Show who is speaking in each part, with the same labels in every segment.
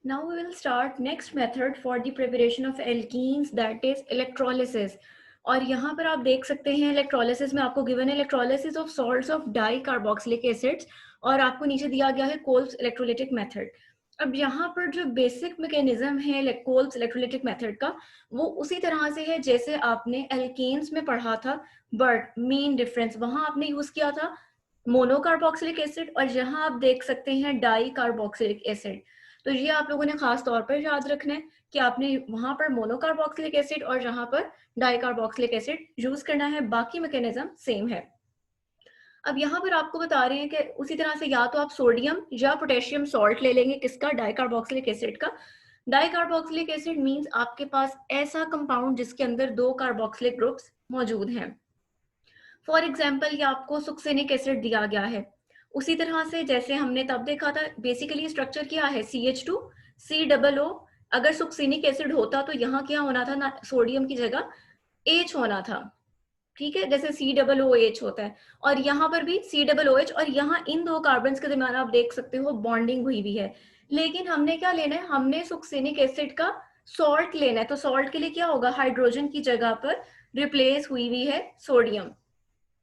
Speaker 1: Now we will start next method for the preparation of alkenes, that is electrolysis. और यहाँ पर आप देख सकते हैं इलेक्ट्रोलिसिस में आपको गिवन है electrolysis of salts of di carboxylic acids और आपको नीचे दिया गया है कोल्ब्स इलेक्ट्रोलिटिक मेथड। अब यहाँ पर जो बेसिक मैकेनिज्म है कोल्ब्स इलेक्ट्रोलिटिक मेथड का वो उसी तरह से है जैसे आपने एल्केन्स में पढ़ा था, बट मेन डिफरेंस वहां आपने यूज किया था मोनोकार्बोक्सिलिक एसिड और यहाँ आप देख सकते हैं डाई कार्बोक्सिलिक एसिड। तो ये आप लोगों ने खास तौर पर याद रखना है कि आपने वहां पर मोनोकार्बोक्सिलिक एसिड और जहां पर डाइकार्बोक्सिलिक एसिड यूज करना है, बाकी मैकेनिज्म सेम है। अब यहाँ पर आपको बता रहे हैं कि उसी तरह से या तो आप सोडियम या पोटेशियम सॉल्ट ले लेंगे, किसका, डाइकार्बोक्सिलिक एसिड का। डाइकार्बोक्सिलिक एसिड मींस आपके पास ऐसा कंपाउंड जिसके अंदर दो कार्बोक्सिलिक ग्रुप्स मौजूद हैं। फॉर एग्जाम्पल ये आपको सुक्सिनिक एसिड दिया गया है, उसी तरह से जैसे हमने तब देखा था। बेसिकली स्ट्रक्चर क्या है, CH2 COO। अगर सुक्सिनिक एसिड होता तो यहाँ क्या होना था ना, सोडियम की जगह H होना था, ठीक है, जैसे COOH होता है। और यहाँ पर भी COOH, और यहाँ इन दो कार्बन के दरमियान आप देख सकते हो बॉन्डिंग हुई भी है। लेकिन हमने क्या लेना है, हमने सुक्सिनिक एसिड का सॉल्ट लेना है। तो सॉल्ट के लिए क्या होगा, हाइड्रोजन की जगह पर रिप्लेस हुई है सोडियम।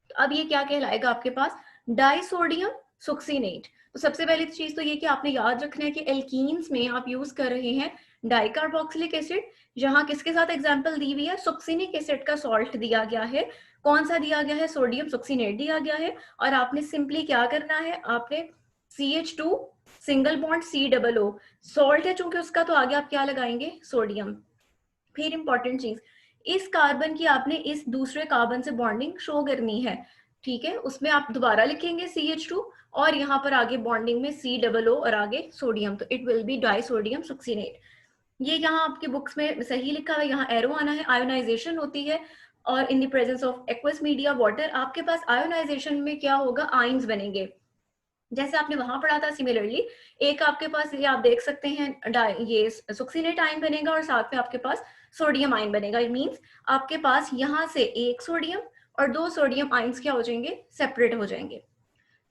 Speaker 1: अब ये क्या कहलाएगा आपके पास, डाइसोडियम सुक्सिनेट। तो सबसे पहली चीज तो ये कि आपने याद रखना है कि एल्कीन्स में आप यूज कर रहे हैं डाइकार्बोक्सिलिक एसिड, जहां किसके साथ एग्जांपल दी हुई है, सुक्सिनिक एसिड का सॉल्ट दिया गया है। कौन सा दिया गया है, सोडियम सुक्सिनेट दिया गया है। और आपने सिंपली क्या करना है, आपने CH2 single bond COO salt है चूंकि उसका, तो आगे आप क्या लगाएंगे, सोडियम। फिर इंपॉर्टेंट चीज, इस कार्बन की आपने इस दूसरे कार्बन से बॉन्डिंग शो करनी है, ठीक है। उसमें आप दोबारा लिखेंगे CH2 और यहाँ पर आगे बॉन्डिंग में COO और आगे सोडियम, तो इट विल बी डाइसोडियम सुक्सिनेट। ये यहाँ आपके बुक्स में सही लिखा है, यहाँ एरो आना है। आयोनाइजेशन होती है और in the presence of aqueous media water आपके पास आयोनाइजेशन में क्या होगा, आयंस बनेंगे, जैसे आपने वहां पढ़ा था। सिमिलरली एक आपके पास ये आप देख सकते हैं ये सुक्सिनेट आयन बनेगा और साथ में आपके पास सोडियम आयन बनेगा। इट मींस आपके पास यहाँ से एक सोडियम और दो सोडियम आयंस क्या हो जाएंगे, सेपरेट हो जाएंगे।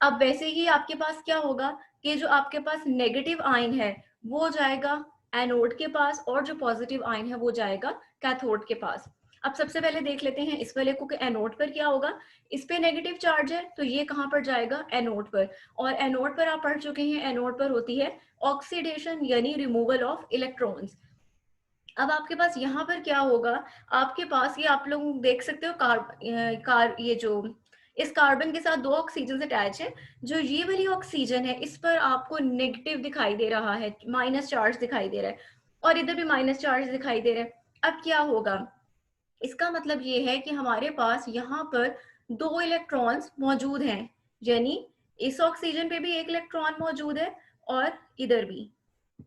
Speaker 1: अब वैसे ही आपके पास क्या होगा कि जो आपके पास नेगेटिव आयन है वो जाएगा एनोड के पास और जो पॉजिटिव आयन है वो जाएगा कैथोड के पास। अब सबसे पहले देख लेते हैं इस वाले को कि एनोड पर क्या होगा। इस पे नेगेटिव चार्ज है तो ये कहां पर जाएगा, एनोड पर। और एनोड पर आप पढ़ चुके हैं, एनोड पर होती है ऑक्सीडेशन यानी रिमूवल ऑफ इलेक्ट्रॉन्स। अब आपके पास यहाँ पर क्या होगा, आपके पास ये आप लोग देख सकते हो ये जो इस कार्बन के साथ दो ऑक्सीजन अटैच है। जो ये वाली ऑक्सीजन है इस पर आपको नेगेटिव दिखाई दे रहा है, माइनस चार्ज दिखाई दे रहा है, और इधर भी माइनस चार्ज दिखाई दे रहा है। अब क्या होगा, इसका मतलब ये है कि हमारे पास यहाँ पर दो इलेक्ट्रॉन्स मौजूद हैं, यानी इस ऑक्सीजन पे भी एक इलेक्ट्रॉन मौजूद है और इधर भी,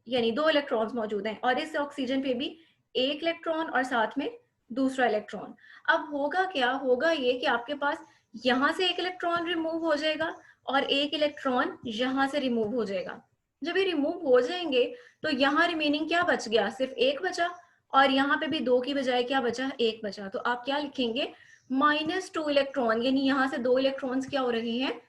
Speaker 1: यानी दो इलेक्ट्रॉन्स मौजूद हैं। और इस ऑक्सीजन पे भी एक इलेक्ट्रॉन और साथ में दूसरा इलेक्ट्रॉन। अब होगा क्या, होगा ये कि आपके पास यहाँ से एक इलेक्ट्रॉन रिमूव हो जाएगा और एक इलेक्ट्रॉन यहाँ से रिमूव हो जाएगा। जब ये रिमूव हो जाएंगे तो यहाँ रिमेनिंग क्या बच गया, सिर्फ एक बचा, और यहाँ पे भी दो की बजाय क्या बचा, एक बचा। तो आप क्या लिखेंगे, -2 इलेक्ट्रॉन, यानी यहाँ से दो इलेक्ट्रॉन्स क्या हो रहे हैं,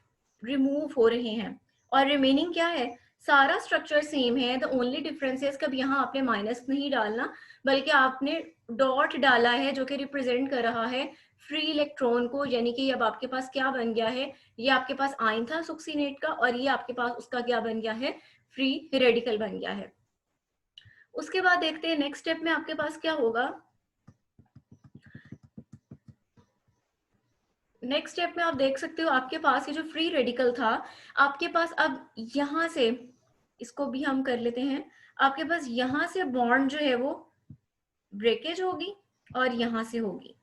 Speaker 1: रिमूव हो रहे हैं। और रिमेनिंग क्या है, सारा स्ट्रक्चर सेम है। द ओनली डिफरेंस है कब यहाँ आपने माइनस नहीं डालना बल्कि आपने डॉट डाला है जो कि रिप्रेजेंट कर रहा है फ्री इलेक्ट्रॉन को। यानी कि अब आपके पास क्या बन गया है, ये आपके पास आयन था सुक्सिनेट का और ये आपके पास उसका क्या बन गया है, फ्री रेडिकल बन गया है। उसके बाद देखते हैं नेक्स्ट स्टेप में आपके पास क्या होगा। नेक्स्ट स्टेप में आप देख सकते हो आपके पास ये जो फ्री रेडिकल था आपके पास, अब यहाँ से इसको भी हम कर लेते हैं। आपके पास यहाँ से बॉन्ड जो है वो ब्रेकेज होगी और यहाँ से होगी।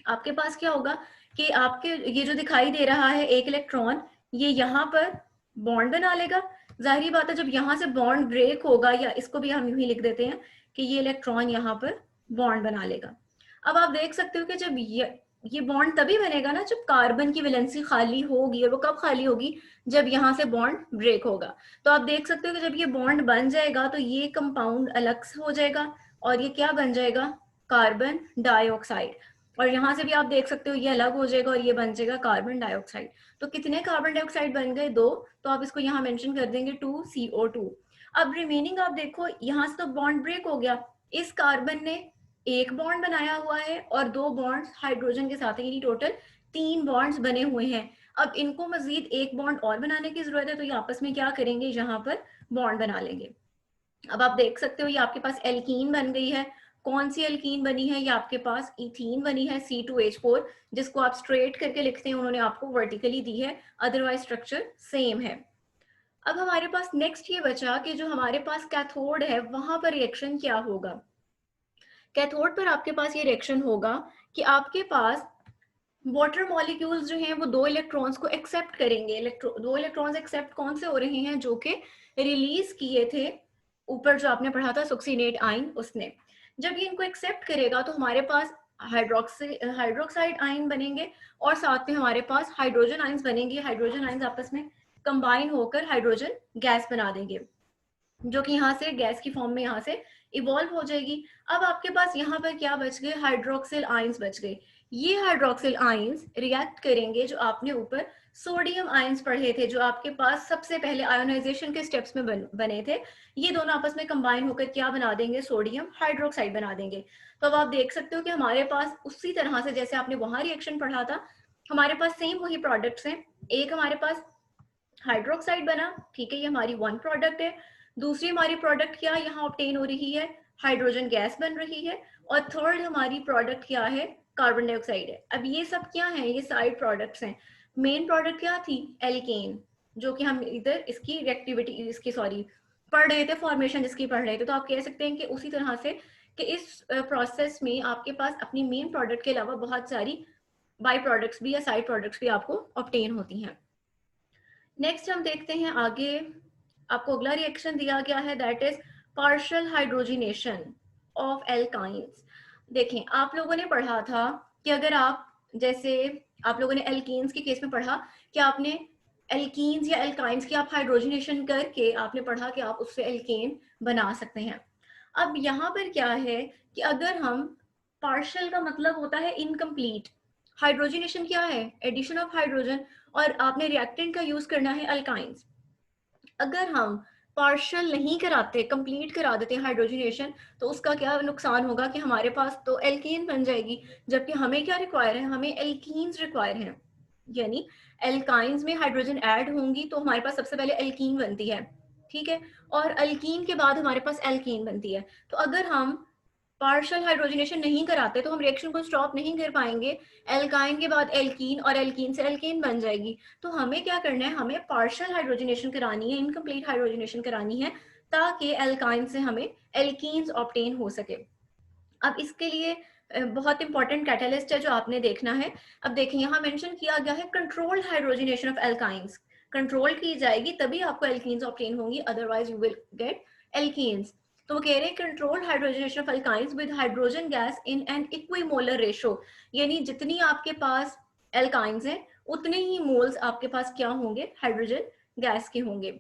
Speaker 1: आपके पास क्या होगा कि आपके ये जो दिखाई दे रहा है एक इलेक्ट्रॉन, ये यहाँ पर बॉन्ड बना लेगा। जाहिर बात है जब यहाँ से बॉन्ड ब्रेक होगा, या इसको भी हम यूं ही लिख देते हैं कि ये इलेक्ट्रॉन यहाँ पर बॉन्ड बना लेगा। अब आप देख सकते हो कि जब ये बॉन्ड तभी बनेगा ना जब कार्बन की वैलेंसी खाली होगी, और वो कब खाली होगी, जब यहाँ से बॉन्ड ब्रेक होगा। तो आप देख सकते हो कि जब ये बॉन्ड बन जाएगा तो ये कंपाउंड अलग हो जाएगा और ये क्या बन जाएगा, कार्बन डाइऑक्साइड। और यहाँ से भी आप देख सकते हो ये अलग हो जाएगा और ये बन जाएगा कार्बन डाइऑक्साइड। तो कितने कार्बन डाइऑक्साइड बन गए, दो। तो आप इसको यहाँ मेंशन कर देंगे 2CO2। अब रिमेनिंग आप देखो, यहाँ से तो बॉन्ड ब्रेक हो गया, इस कार्बन ने एक बॉन्ड बनाया हुआ है और दो बॉन्ड्स हाइड्रोजन के साथ है, यानी टोटल 3 बॉन्ड्स बने हुए हैं। अब इनको मजीद एक बॉन्ड और बनाने की जरूरत है, तो ये आपस में क्या करेंगे, यहाँ पर बॉन्ड बना लेंगे। अब आप देख सकते हो ये आपके पास एल्कीन बन गई है। कौन सी एल्कीन बनी है, ये आपके पास इथीन बनी है, C2H4, जिसको आप स्ट्रेट करके लिखते हैं, उन्होंने आपको वर्टिकली दी है, अदरवाइज स्ट्रक्चर सेम है। अब हमारे पास नेक्स्ट ये बचा कि जो हमारे पास कैथोड है वहां पर रिएक्शन क्या होगा। कैथोड पर आपके पास ये रिएक्शन होगा कि आपके पास वाटर मॉलिक्यूल्स जो हैं वो दो इलेक्ट्रॉन्स को एक्सेप्ट करेंगे। दो इलेक्ट्रॉन्स एक्सेप्ट कौन से हो रहे हैं, जो कि रिलीज किए थे ऊपर जो आपने पढ़ा था सुक्सीनेट आयन उसने। जब ये इनको एक्सेप्ट करेगा तो हमारे पास हाइड्रोक्साइड आयन बनेंगे और साथ में हमारे पास हाइड्रोजन आयंस बनेंगे। हाइड्रोजन आयंस आपस में कंबाइन होकर हाइड्रोजन गैस बना देंगे, जो कि यहाँ से गैस की फॉर्म में यहाँ से इवॉल्व हो जाएगी। अब आपके पास यहाँ पर क्या बच गए, हाइड्रोक्सिल आयंस बच गए। ये हाइड्रोक्सिल आयंस रिएक्ट करेंगे, जो आपने ऊपर सोडियम आयंस पढ़े थे, जो आपके पास सबसे पहले आयोनाइजेशन के स्टेप्स में बने थे, ये दोनों आपस में कंबाइन होकर क्या बना देंगे, सोडियम हाइड्रोक्साइड बना देंगे। तो अब आप देख सकते हो कि हमारे पास उसी तरह से जैसे आपने वहां रिएक्शन पढ़ा था, हमारे पास सेम वही प्रोडक्ट्स हैं। एक हमारे पास हाइड्रोक्साइड बना, ठीक है, ये हमारी वन प्रोडक्ट है। दूसरी हमारी प्रोडक्ट क्या यहाँ ऑब्टेन हो रही है, हाइड्रोजन गैस बन रही है। और थर्ड हमारी प्रोडक्ट क्या है, कार्बन डाइऑक्साइड है। अब ये सब क्या है, ये साइड प्रोडक्ट्स हैं। मेन प्रोडक्ट क्या थी, एल्केन, जो कि हम इधर इसकी रिएक्टिविटी इसकी सॉरी पढ़ रहे थे, फॉर्मेशन जिसकी पढ़ रहे थे। तो आप कह सकते हैं कि उसी तरह से कि इस प्रोसेस में आपके पास अपनी मेन प्रोडक्ट के अलावा बहुत सारी बाई प्रोडक्ट्स भी या साइड प्रोडक्ट्स भी आपको ऑब्टेन होती हैं। नेक्स्ट हम देखते हैं आगे, आपको अगला रिएक्शन दिया गया है, that is partial hydrogenation of alkynes. देखें, आप लोगों ने पढ़ा था कि अगर आप जैसे आप लोगों ने एल्कीन्स के केस में पढ़ा कि आपने एल्कीन्स या एल्काइंस की आप हाइड्रोजिनेशन करके आपने पढ़ा कि आप उससे एल्केन बना सकते हैं। अब यहाँ पर क्या है कि अगर हम पार्शियल का मतलब होता है इनकम्प्लीट, हाइड्रोजिनेशन क्या है, एडिशन ऑफ हाइड्रोजन, और आपने रिएक्टेंट का यूज करना है अल्काइंस। अगर हम पार्शियल नहीं कराते, कंप्लीट करा देते हैं हाइड्रोजनेशन, तो उसका क्या नुकसान होगा कि हमारे पास तो एल्कीन बन जाएगी, जबकि हमें क्या रिक्वायर है, हमें एल्कीन्स रिक्वायर हैं। यानी एल्काइंस में हाइड्रोजन ऐड होंगी तो हमारे पास सबसे पहले एल्कीन बनती है, ठीक है, और अल्कीन के बाद हमारे पास एल्कीन बनती है। तो अगर हम पार्शियल हाइड्रोजनेशन नहीं कराते तो हम रिएक्शन को स्टॉप नहीं कर पाएंगे। एल्काइन के बाद एल्कीन और एल्कीन से एल्केन बन जाएगी। तो हमें क्या करना है, हमें पार्शियल हाइड्रोजनेशन करानी है, इनकम्प्लीट हाइड्रोजनेशन करानी है, ताकि एल्काइन से हमें एल्कीन्स ऑब्टेन हो सके। अब इसके लिए बहुत इंपॉर्टेंट कैटालिस्ट है जो आपने देखना है। अब देखें, यहाँ मेंशन किया गया है controlled hydrogenation of alkynes. Control की जाएगी तभी आपको एल्कीन्स ऑब्टेन होंगी, otherwise you will get alkenes. तो वो कह रहे हैं controlled hydrogenation of alkynes with hydrogen gas in an equimolar ratio, यानी जितनी आपके पास एल्काइंस हैं उतने ही मोल्स आपके पास क्या होंगे, हाइड्रोजन गैस के होंगे।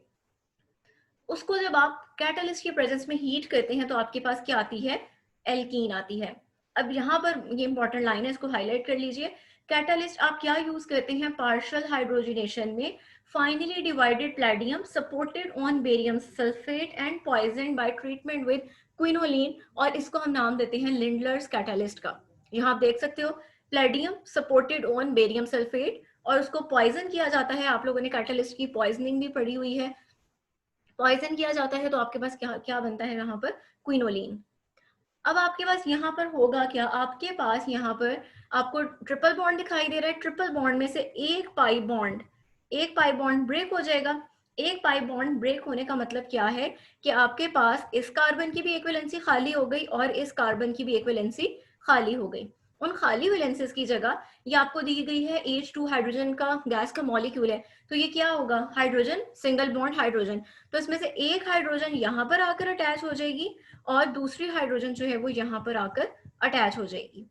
Speaker 1: उसको जब आप कैटलिस्ट के प्रेजेंस में हीट करते हैं तो आपके पास क्या आती है, एल्कीन आती है। अब यहाँ पर ये इंपॉर्टेंट लाइन है, इसको हाईलाइट कर लीजिए। कैटलिस्ट आप क्या यूज करते हैं पार्शियल हाइड्रोजनेशन में, finely divided palladium supported on barium sulphate and poison by treatment with quinoline, और इसको हम नाम देते हैं लिंडलर्स कैटलिस्ट का। यहाँ आप देख सकते हो Palladium supported on barium sulphate, और उसको पॉइजन किया जाता है। आप लोगों ने कैटलिस्ट की पॉइजनिंग भी पढ़ी हुई है। पॉइजन किया जाता है तो आपके पास क्या क्या बनता है यहाँ पर, क्विनोलिन। अब आपके पास यहाँ पर होगा क्या, आपके पास यहाँ पर आपको ट्रिपल बॉन्ड दिखाई दे रहा है। ट्रिपल बॉन्ड में से एक पाई बॉन्ड ब्रेक हो जाएगा। एक पाई बॉन्ड ब्रेक होने का मतलब क्या है कि आपके पास इस कार्बन की भी एक वैलेंसी खाली हो गई और इस कार्बन की भी एक वैलेंसी खाली हो गई। उन खाली वैलेंसीज की जगह ये आपको दी गई है H2 हाइड्रोजन का गैस का मॉलिक्यूल है, तो ये क्या होगा, हाइड्रोजन, सिंगल बॉन्ड हाइड्रोजन। तो इसमें से एक हाइड्रोजन यहाँ पर आकर अटैच हो जाएगी और दूसरी हाइड्रोजन जो है वो यहाँ पर आकर अटैच हो जाएगी।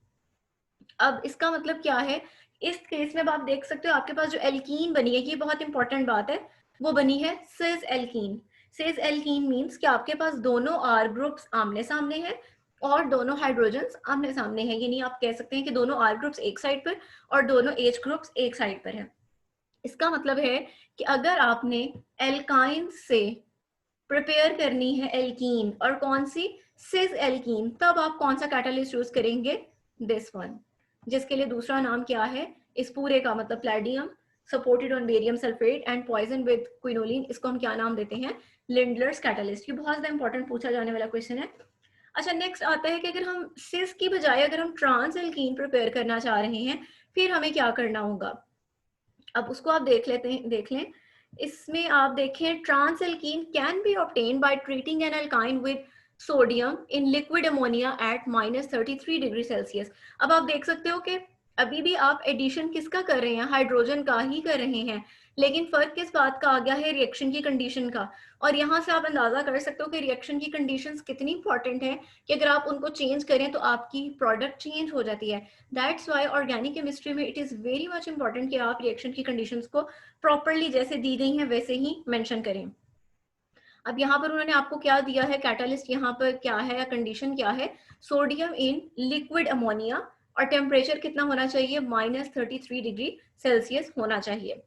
Speaker 1: अब इसका मतलब क्या है, इस केस में आप देख सकते हो आपके पास जो एल्कीन बनी है, ये बहुत इंपॉर्टेंट बात है, वो बनी है cis alkene. Cis alkene means कि आपके पास दोनों आर ग्रुप्स आमने सामने हैं और दोनों हाइड्रोजन्स आमने सामने हैं। यानी आप कह सकते हैं कि दोनों आर ग्रुप्स एक साइड पर और दोनों एच ग्रुप्स एक साइड पर है। इसका मतलब है कि अगर आपने एल्काइन से प्रिपेयर करनी है एल्कीन, और कौन सी, सिस एल्कीन, तब आप कौन सा कैटालिस्ट यूज करेंगे, दिस वन, जिसके लिए दूसरा नाम क्या है इस पूरे का, मतलब palladium supported on barium sulphate and poison with quinoline, इसको हम क्या नाम देते हैं, लिंडलर्स कैटालिस्ट। ये बहुत ज्यादा इंपॉर्टेंट पूछा जाने वाला क्वेश्चन है। अच्छा, नेक्स्ट आता है कि अगर हम सिस की बजाय अगर हम ट्रांस एल्कीन प्रिपेयर करना चाह रहे हैं, फिर हमें क्या करना होगा। अब उसको आप देख लें। इसमें आप देखें, trans alkene can be obtained by treating an alkyne with sodium in liquid ammonia at -33 degree Celsius. अब आप देख सकते हो कि अभी भी आप एडिशन किसका कर रहे हैं, हाइड्रोजन का ही कर रहे हैं, लेकिन फर्क किस बात का आ गया है, रिएक्शन की कंडीशन का। और यहाँ से आप अंदाजा कर सकते हो कि रिएक्शन की कंडीशंस कितनी इंपॉर्टेंट है कि अगर आप उनको चेंज करें तो आपकी प्रोडक्ट चेंज हो जाती है। दैट्स वाई ऑर्गेनिक केमिस्ट्री में it is very much important कि आप रिएक्शन की कंडीशंस को प्रॉपरली जैसे दी गई हैं वैसे ही मेंशन करें। अब यहाँ पर उन्होंने आपको क्या दिया है, कैटालिस्ट यहाँ पर क्या है या कंडीशन क्या है, सोडियम इन लिक्विड अमोनिया, और टेम्परेचर कितना होना चाहिए, -33 डिग्री सेल्सियस होना चाहिए।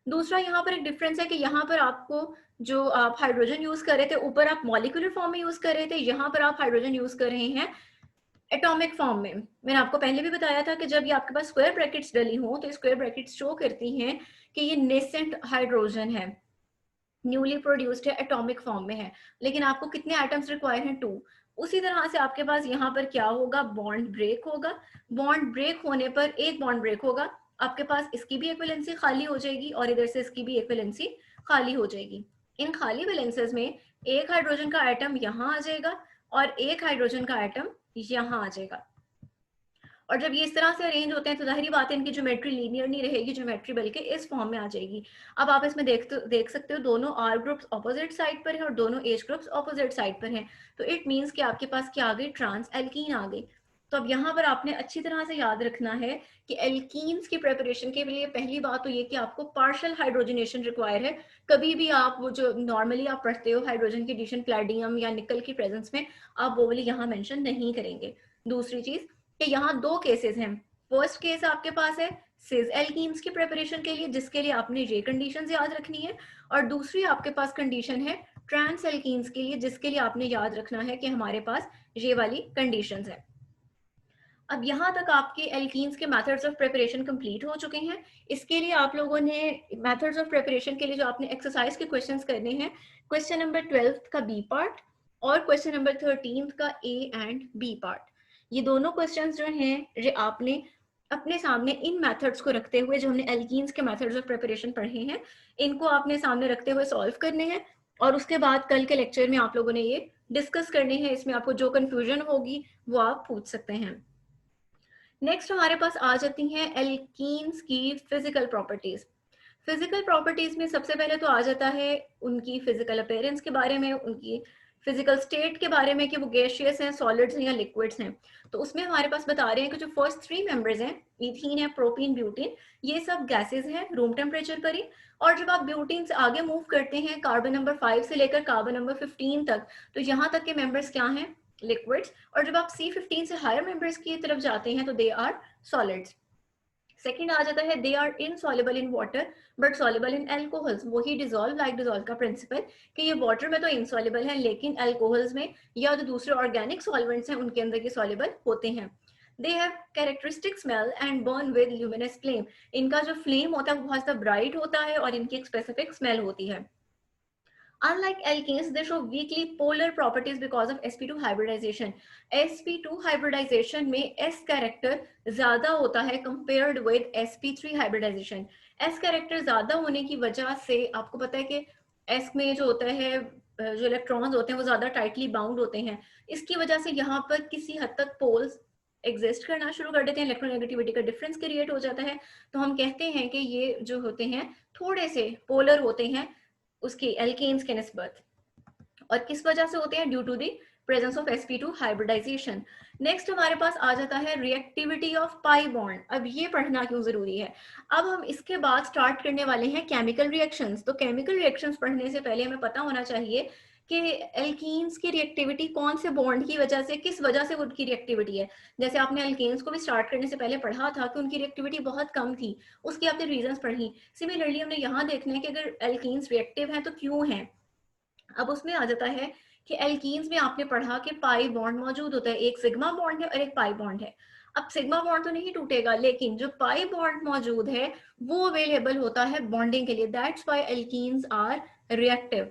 Speaker 1: दूसरा यहाँ पर एक डिफरेंस है कि यहाँ पर आपको जो आप हाइड्रोजन यूज कर रहे थे ऊपर आप मॉलिक्यूलर फॉर्म में यूज कर रहे थे, यहाँ पर आप हाइड्रोजन यूज कर रहे हैं एटॉमिक फॉर्म में। मैंने आपको पहले भी बताया था कि जब ये आपके पास स्क्वायर ब्रैकेट्स डली हो तो स्क्वायर ब्रैकेट्स शो करती हैं कि ये नेसेंट हाइड्रोजन है, न्यूली प्रोड्यूस्ड है, एटॉमिक फॉर्म में है, लेकिन आपको कितने एटम्स रिक्वायर हैं, 2। उसी तरह से आपके पास यहाँ पर क्या होगा, बॉन्ड ब्रेक होगा। बॉन्ड ब्रेक होने पर एक बॉन्ड ब्रेक होगा, आपके पास इसकी भी एक वैलेंसी खाली हो जाएगी और इधर से इसकी भी एक वैलेंसी खाली हो जाएगी। इन खाली वैलेंसेस में एक हाइड्रोजन का एटम यहाँ आ जाएगा और एक हाइड्रोजन का एटम यहाँ आ जाएगा। और जब ये इस तरह से अरेंज होते हैं तो जाहिर बात है इनकी ज्योमेट्री लीनियर नहीं रहेगी, ज्योमेट्री बल्कि इस फॉर्म में आ जाएगी। अब आप इसमें देख सकते हो दोनों आर ग्रुप्स ऑपोजिट साइड पर है और दोनों एच ग्रुप्स ऑपोजिट साइड पर हैं, तो इट मींस कि आपके पास क्या आ गई, ट्रांस एल्कीन आ गई। तो अब यहाँ पर आपने अच्छी तरह से याद रखना है कि एल्कीन्स की प्रेपरेशन के लिए पहली बात तो ये कि आपको पार्शियल हाइड्रोजनेशन रिक्वायर है। कभी भी आप वो जो नॉर्मली आप पढ़ते हो हाइड्रोजन की एडिशन प्लैटिनम या निकल की प्रेजेंस में, आप वो वाली यहाँ मेंशन नहीं करेंगे। दूसरी चीज कि यहाँ दो केसेस हैं। फर्स्ट केस आपके पास है सिस एल्कीन्स की प्रिपरेशन के लिए, जिसके लिए आपने ये कंडीशंस याद रखनी है, और दूसरी आपके पास कंडीशन है ट्रांस एल्कीन्स के लिए, जिसके लिए आपने याद रखना है कि हमारे पास ये वाली कंडीशंस है। अब यहाँ तक आपके एल्कीन्स के मेथड्स ऑफ प्रिपरेशन कंप्लीट हो चुके हैं। इसके लिए आप लोगों ने मेथड्स ऑफ प्रिपरेशन के लिए जो आपने एक्सरसाइज के क्वेश्चंस करने हैं, क्वेश्चन नंबर 12 का बी पार्ट और क्वेश्चन नंबर 13 का ए एंड बी पार्ट, ये दोनों क्वेश्चंस जो हैं ये आपने अपने सामने इन मेथड्स को रखते हुए, जो हमने एल्कीन्स के मेथड्स ऑफ प्रिपरेशन पढ़े हैं, इनको आपने सामने रखते हुए सॉल्व करने हैं। और उसके बाद कल के लेक्चर में आप लोगों ने ये डिस्कस करने हैं। इसमें आपको जो कंफ्यूजन होगी वो आप पूछ सकते हैं। नेक्स्ट हमारे पास आ जाती हैं एल्कीन्स की फिजिकल प्रॉपर्टीज। फिजिकल प्रॉपर्टीज में सबसे पहले तो आ जाता है उनकी फिजिकल अपीयरेंस के बारे में, उनकी फिजिकल स्टेट के बारे में कि वो गैसियस हैं, सॉलिड्स हैं या लिक्विड्स हैं। तो उसमें हमारे पास बता रहे हैं कि जो फर्स्ट 3 मेंबर्स हैं, इथीन है, प्रोपीन, ब्यूटीन, ये सब गैसेस हैं रूम टेम्परेचर पर ही। और जब आप ब्यूटीन से आगे मूव करते हैं कार्बन नंबर 5 से लेकर कार्बन नंबर 15 तक, तो यहाँ तक के मेंबर्स क्या हैं, लिक्विड्स। और जब आप C15 से हायर मेंबर्स की तरफ जाते हैं तो दे आर सॉलिड्स। सेकेंड आ जाता है they are insoluble in water but soluble in alcohols. वही डिजोल्व लाइक डिजोल्व का प्रिंसिपल कि ये वाटर में तो इनसॉल्युबल है लेकिन एल्कोहल्स में या जो दूसरे ऑर्गेनिक सॉल्वेंट्स हैं उनके अंदर ये सॉल्युबल होते हैं। They have characteristic smell and burn with luminous flame. इनका जो फ्लेम होता है वो बहुत ज़्यादा ब्राइट होता है और इनकी एक स्पेसिफिक स्मेल होती है। Unlike alkanes, they show weakly polar properties because of sp2 hybridization. sp2 hybridization में s कैरेक्टर ज्यादा होता है compared with sp3 hybridization. s character ज्यादा होने की वजह से आपको पता है कि s में जो होता है जो इलेक्ट्रॉन्स होते हैं वो ज्यादा टाइटली बाउंड होते हैं। इसकी वजह से यहाँ पर किसी हद तक पोल्स एग्जिस्ट करना शुरू कर देते हैं, इलेक्ट्रोनेगेटिविटी का डिफरेंस क्रिएट हो जाता है। तो हम कहते हैं कि ये जो होते हैं थोड़े से पोलर होते हैं उसकी एल्केन्स के निस्बत। और किस वजह से होते हैं, due to the presence of sp2 hybridisation. Next हमारे पास आ जाता है रिएक्टिविटी ऑफ पाई बॉन्ड। अब ये पढ़ना क्यों जरूरी है, अब हम इसके बाद स्टार्ट करने वाले हैं केमिकल रिएक्शंस। तो केमिकल रिएक्शंस पढ़ने से पहले हमें पता होना चाहिए कि एल्कीन्स की रिएक्टिविटी कौन से बॉन्ड की वजह से, किस वजह से उनकी रिएक्टिविटी है। जैसे आपने एल्केन्स को भी स्टार्ट करने से पहले पढ़ा था कि उनकी रिएक्टिविटी बहुत कम थी, उसकी आपने रीजंस पढ़ी। सिमिलरली हमने यहाँ देखना है कि अगर एल्कीन्स रिएक्टिव हैं तो क्यों हैं। अब उसमें आ जाता है कि एल्कीन्स में आपने पढ़ा कि पाई बॉन्ड मौजूद होता है, एक सिग्मा बॉन्ड है और एक पाई बॉन्ड है। अब सिग्मा बॉन्ड तो नहीं टूटेगा, लेकिन जो पाई बॉन्ड मौजूद है वो अवेलेबल होता है बॉन्डिंग के लिए, that's why alkenes are reactive.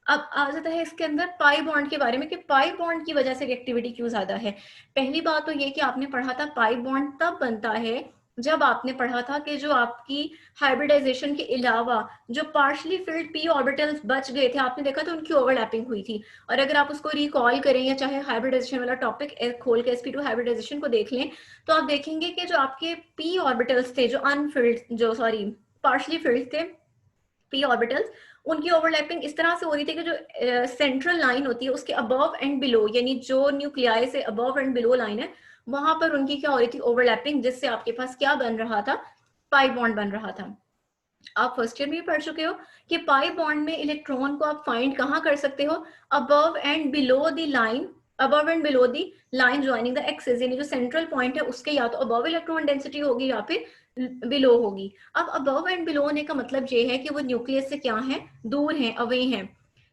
Speaker 1: अब आ जाता है इसके अंदर पाई बॉन्ड के बारे में कि पाई बॉन्ड की वजह से रिएक्टिविटी क्यों ज्यादा है। पहली बात तो ये कि आपने पढ़ा था पाई बॉन्ड तब बनता है जब आपने पढ़ा था कि जो आपकी हाइब्रिडाइजेशन के अलावा जो पार्शली फिल्ड पी ऑर्बिटल्स बच गए थे, आपने देखा था उनकी ओवरलैपिंग हुई थी। और अगर आप उसको रिकॉल करें या चाहे हाइब्रिडाइजेशन वाला टॉपिक खोल के sp2 हाइब्रिडाइजेशन को देख लें, तो आप देखेंगे कि जो आपके पी ऑर्बिटल्स थे, जो अनफिल्ड, जो सॉरी पार्शली फिल्ड थे पी ऑर्बिटल्स, उनकी ओवरलैपिंग इस तरह से हो रही थी कि जो सेंट्रल लाइन होती है उसके अबव एंड बिलो, यानी जो न्यूक्लियाई से अबव एंड बिलो लाइन है, वहां पर उनकी क्या हो रही थी ओवरलैपिंग, जिससे आपके पास क्या बन रहा था, पाई बॉन्ड बन रहा था। आप फर्स्ट ईयर में भी पढ़ चुके हो कि पाई बॉन्ड में इलेक्ट्रॉन को आप फाइंड कहाँ कर सकते हो, above and below the line, above and below the line joining the axis, यानी जो सेंट्रल पॉइंट है उसके या तो अबव इलेक्ट्रॉन डेंसिटी होगी या फिर बिलो होगी। अब अबव एंड बिलो होने का मतलब ये है कि वो न्यूक्लियस से क्या है, दूर हैं, अवे हैं,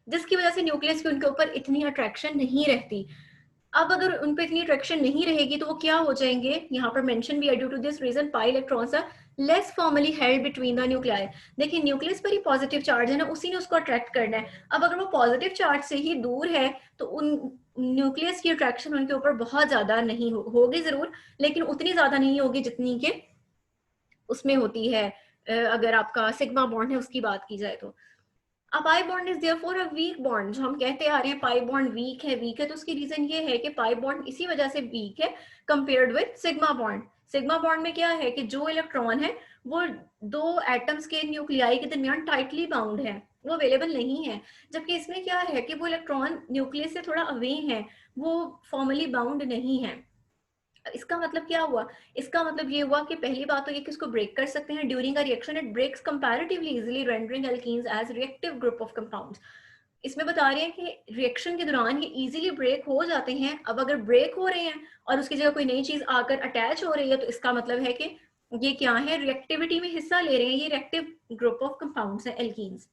Speaker 1: जिसकी वजह से न्यूक्लियस की उनके ऊपर इतनी अट्रैक्शन नहीं रहती। अब अगर उन पे इतनी अट्रैक्शन नहीं रहेगी तो वो क्या हो जाएंगे, यहाँ पर मेंशन भी है, due to this reason pi electrons are less formally held between the nuclei. देखिए न्यूक्लियस पर ही पॉजिटिव चार्ज है ना, उसी ने उसको अट्रैक्ट करना है। अब अगर वो पॉजिटिव चार्ज से ही दूर है तो उन न्यूक्लियस की अट्रैक्शन उनके ऊपर बहुत ज्यादा नहीं होगी जरूर, लेकिन उतनी ज्यादा नहीं होगी जितनी के उसमें होती है अगर आपका सिग्मा बॉन्ड है उसकी बात की जाए तो। अब pi bond is therefore a weak bond, जो हम कहते आ रहे हैं पाई बॉन्ड वीक है तो उसकी रीजन ये है कि पाई बॉन्ड इसी वजह से वीक है compared with sigma bond. Sigma bond में क्या है कि जो इलेक्ट्रॉन है वो दो एटम्स के न्यूक्लियाई के दरमियान टाइटली बाउंड है, वो अवेलेबल नहीं है। जबकि इसमें क्या है कि वो इलेक्ट्रॉन न्यूक्लियस से थोड़ा अवे है, वो फॉर्मली बाउंड नहीं है। इसका मतलब क्या हुआ, इसका मतलब ये हुआ कि पहली बात तो ये कि इसको ब्रेक कर सकते हैं during a reaction, it breaks comparatively easily rendering alkenes as reactive group of compounds. इसमें बता रहे हैं कि रिएक्शन के दौरान ये इजीली ब्रेक हो जाते हैं। अब अगर ब्रेक हो रहे हैं और उसकी जगह कोई नई चीज आकर अटैच हो रही है तो इसका मतलब है कि ये क्या है, रिएक्टिविटी में हिस्सा ले रहे हैं, ये रिएक्टिव ग्रुप ऑफ कंपाउंड्स हैं एल्कीन्स।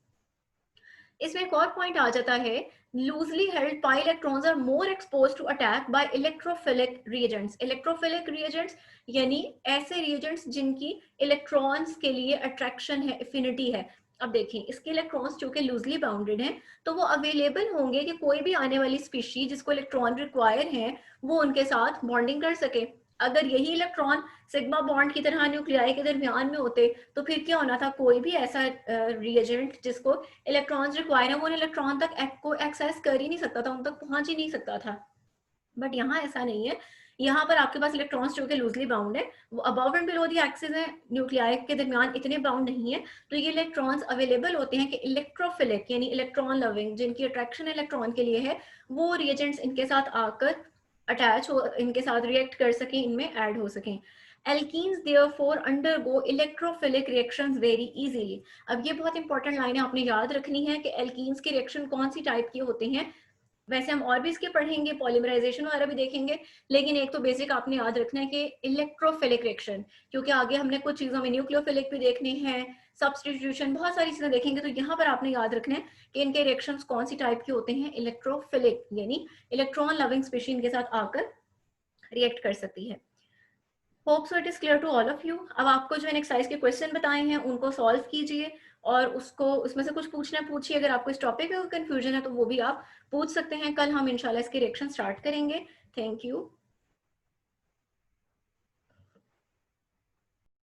Speaker 1: इसमें एक और पॉइंट आ जाता है, loosely held pi electrons are more expose to attack by electrophilic reagents. Electrophilic reagents यानी ऐसे रिएजेंट्स जिनकी इलेक्ट्रॉन्स के लिए अट्रैक्शन है, एफिनिटी है। अब देखिए इसके इलेक्ट्रॉन्स चूंकि लूजली बाउंडेड हैं तो वो अवेलेबल होंगे कि कोई भी आने वाली स्पीशी जिसको इलेक्ट्रॉन रिक्वायर है वो उनके साथ बॉन्डिंग कर सके। अगर यही इलेक्ट्रॉन सिग्मा बॉन्ड की तरह न्यूक्लियाई के दरमियान में होते तो फिर क्या होना था, कोई भी ऐसा रिएजेंट जिसको इलेक्ट्रॉन्स रिक्वायर है वो इलेक्ट्रॉन तक को एक्सेस कर ही नहीं सकता था, उन तक पहुंच ही नहीं सकता था। बट यहाँ ऐसा नहीं है, यहाँ पर आपके पास इलेक्ट्रॉन्स जो कि लूजली बाउंड है, वो above and below the axis है, न्यूक्लियाई के दरमियान इतने बाउंड नहीं है, तो ये इलेक्ट्रॉन्स अवेलेबल होते हैं कि इलेक्ट्रोफिलिक यानी इलेक्ट्रॉन लविंग, जिनकी अट्रैक्शन इलेक्ट्रॉन के लिए है, वो रिएजेंट्स इनके साथ आकर अटैच हो, इनके साथ रिएक्ट कर सकें, इनमें ऐड हो सकें। Alkenes therefore undergo electrophilic reactions very easily. अब ये बहुत इंपॉर्टेंट लाइन है, आपने याद रखनी है कि एल्कीन्स के रिएक्शन कौन सी टाइप के होते हैं। वैसे हम और भी इसके पढ़ेंगे, पॉलीमराइजेशन वगैरह भी देखेंगे, लेकिन एक तो बेसिक आपने याद रखना है कि इलेक्ट्रोफिलिक रिएक्शन, क्योंकि आगे हमने कुछ चीजों में न्यूक्लियोफिलिक भी देखने हैं, सब्सटीट्यूशन, बहुत सारी चीजें देखेंगे, तो यहाँ पर आपने याद रखना है कि इनके रिएक्शंस कौन सी टाइप के होते हैं, इलेक्ट्रोफिलिक यानी इलेक्ट्रॉन लविंग स्पीशी इनके साथ आकर रिएक्ट कर सकती है। Hope so it is clear to all of you. अब आपको जो एक्सरसाइज के क्वेश्चन बताए हैं उनको सॉल्व कीजिए और उसको उसमें से कुछ पूछना पूछिए। अगर आपको इस टॉपिक में कोई कंफ्यूजन है तो वो भी आप पूछ सकते हैं। कल हम इंशाल्लाह इसके रिएक्शन स्टार्ट करेंगे। Thank you.